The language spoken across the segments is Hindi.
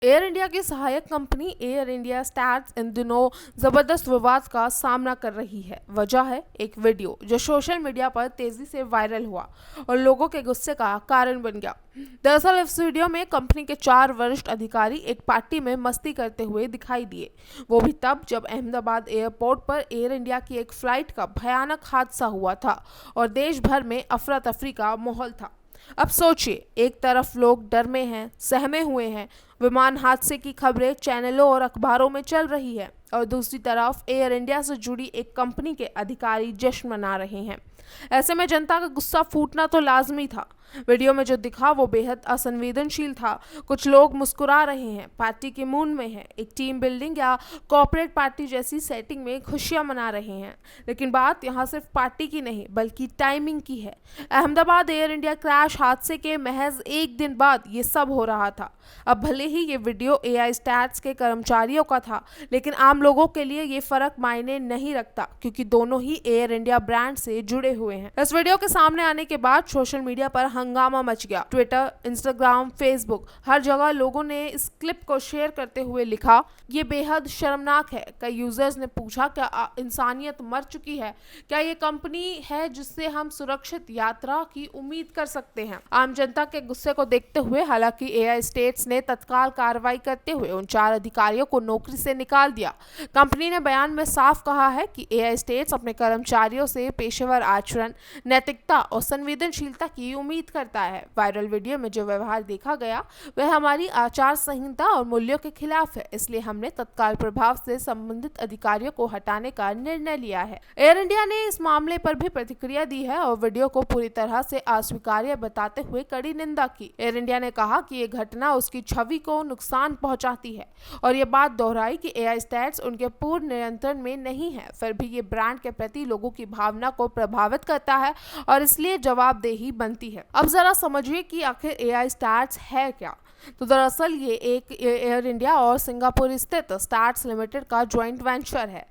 एयर इंडिया की सहायक कंपनी एयर इंडिया स्टार्स इन दिनों जबरदस्त विवाद का सामना कर रही है। वजह है एक वीडियो जो सोशल मीडिया पर तेजी से वायरल हुआ और लोगों के गुस्से का कारण बन गया। दरअसल इस वीडियो में कंपनी के 4 वरिष्ठ अधिकारी एक पार्टी में मस्ती करते हुए दिखाई दिए, वो भी तब जब अहमदाबाद एयरपोर्ट पर एयर इंडिया की एक फ्लाइट का भयानक हादसा हुआ था और देश भर में अफरा तफरी का माहौल था। अब सोचिए, एक तरफ लोग डर में हैं, सहमे हुए हैं, विमान हादसे की खबरें चैनलों और अखबारों में चल रही है, और दूसरी तरफ एयर इंडिया से जुड़ी एक कंपनी के अधिकारी जश्न मना रहे हैं। ऐसे में जनता का गुस्सा फूटना तो लाजमी था। वीडियो में जो दिखा वो बेहद असंवेदनशील था। कुछ लोग मुस्कुरा रहे हैं, पार्टी के मूड में हैं, एक टीम बिल्डिंग या कॉर्पोरेट पार्टी जैसी सेटिंग में खुशियां मना रहे हैं। लेकिन बात यहाँ सिर्फ पार्टी की नहीं बल्कि टाइमिंग की है। अहमदाबाद एयर इंडिया क्रैश हादसे के महज एक दिन बाद ये सब हो रहा था। अब भले ही ये वीडियो एआई स्टैट्स के कर्मचारियों का था, लेकिन आम लोगों के लिए ये फर्क मायने नहीं रखता, क्योंकि दोनों ही एयर इंडिया ब्रांड से जुड़े हुए हैं। इस वीडियो के सामने आने के बाद सोशल मीडिया पर हंगामा मच गया। ट्विटर, इंस्टाग्राम, फेसबुक, हर जगह लोगों ने इस क्लिप को शेयर करते हुए लिखा, ये बेहद शर्मनाक है। कई यूजर्स ने पूछा, क्या इंसानियत मर चुकी है? क्या ये कंपनी है जिससे हम सुरक्षित यात्रा की उम्मीद कर सकते हैं? आम जनता के गुस्से को देखते हुए हालांकि एआई स्टेट्स ने तत्काल कार्रवाई करते हुए उन 4 अधिकारियों को नौकरी से निकाल दिया। कंपनी ने बयान में साफ कहा है कि एआई स्टेट्स अपने कर्मचारियों से पेशेवर आचरण, नैतिकता और संवेदनशीलता की उम्मीद करता है। वायरल वीडियो में जो व्यवहार देखा गया वह हमारी आचार संहिता और मूल्यों के खिलाफ है, इसलिए हमने तत्काल प्रभाव से संबंधित अधिकारियों को हटाने का निर्णय लिया है। एयर इंडिया ने इस मामले पर भी प्रतिक्रिया दी है और वीडियो को पूरी तरह से अस्वीकार्य बताते हुए कड़ी निंदा की। एयर इंडिया ने कहा कि ये घटना उसकी छवि को नुकसान पहुंचाती है और ये बात दोहराई कि एआई स्टैट्स उनके पूर्ण नियंत्रण में नहीं है, फिर भी ये ब्रांड के प्रति लोगों की भावना को प्रभावित करता है और इसलिए जवाबदेही बनती है। अब जरा समझिए कि आखिर एआई स्टैट्स है क्या। तो दरअसल ये एक एयर इंडिया और सिंगापुर स्थित स्टार्स लिमिटेड का ज्वाइंट वेंचर है,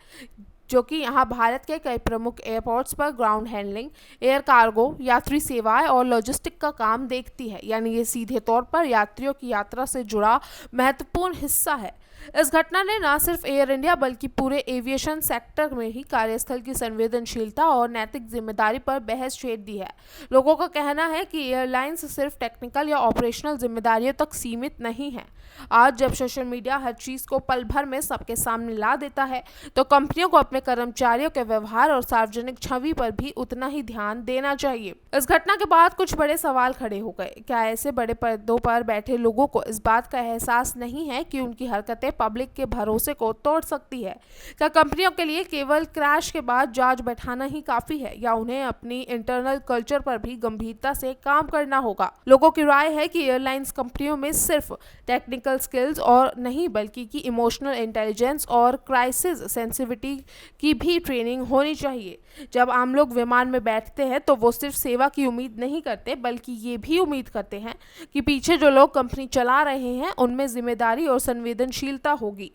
जो कि यहाँ भारत के कई प्रमुख एयरपोर्ट्स पर ग्राउंड हैंडलिंग, एयर कार्गो, यात्री सेवाएं और लॉजिस्टिक का काम देखती है। यानी ये सीधे तौर पर यात्रियों की यात्रा से जुड़ा महत्वपूर्ण हिस्सा है। इस घटना ने न सिर्फ एयर इंडिया बल्कि पूरे एविएशन सेक्टर में ही कार्यस्थल की संवेदनशीलता और नैतिक जिम्मेदारी पर बहस छेड़ दी है। लोगों का कहना है कि एयरलाइंस सिर्फ टेक्निकल या ऑपरेशनल जिम्मेदारियों तक सीमित नहीं है। आज जब सोशल मीडिया हर चीज को पल भर में सबके सामने ला देता है, तो कंपनियों को अपने कर्मचारियों के व्यवहार और सार्वजनिक छवि पर भी उतना ही ध्यान देना चाहिए। इस घटना के बाद कुछ बड़े सवाल खड़े हो गए। क्या ऐसे बड़े पर्दों पर बैठे लोगों को इस बात का एहसास नहीं है कि उनकी हरकतें पब्लिक के भरोसे को तोड़ सकती है? क्या कंपनियों के लिए केवल क्रैश के बाद जांच बैठाना ही काफी है, या उन्हें अपनी इंटरनल कल्चर पर भी गंभीरता से काम करना होगा? लोगों की राय है कि एयरलाइंस कंपनियों में सिर्फ टेक्निकल स्किल्स और नहीं बल्कि कि इमोशनल इंटेलिजेंस और क्राइसिस सेंसिटिविटी की भी ट्रेनिंग होनी चाहिए। जब आम लोग विमान में बैठते हैं तो वो सिर्फ सेवा की उम्मीद नहीं करते, बल्कि ये भी उम्मीद करते हैं कि पीछे जो लोग कंपनी चला रहे हैं उनमें जिम्मेदारी और संवेदनशीलता होगी।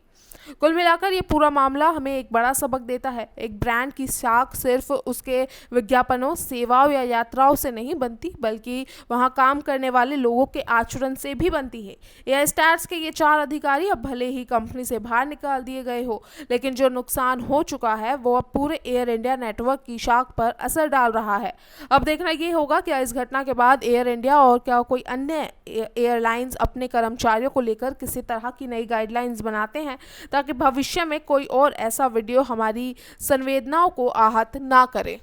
कुल मिलाकर ये पूरा मामला हमें एक बड़ा सबक देता है। एक ब्रांड की साख सिर्फ उसके विज्ञापनों, सेवाओं या यात्राओं से नहीं बनती, बल्कि वहाँ काम करने वाले लोगों के आचरण से भी बनती है। एयर स्टार्स के ये 4 अधिकारी अब भले ही कंपनी से बाहर निकाल दिए गए हो, लेकिन जो नुकसान हो चुका है वो अब पूरे एयर इंडिया नेटवर्क की साख पर असर डाल रहा है। अब देखना ये होगा क्या इस घटना के बाद एयर इंडिया और क्या कोई अन्य एयरलाइंस अपने कर्मचारियों को लेकर किसी तरह की नई गाइडलाइंस बनाते हैं, ताकि भविष्य में कोई और ऐसा वीडियो हमारी संवेदनाओं को आहत ना करे।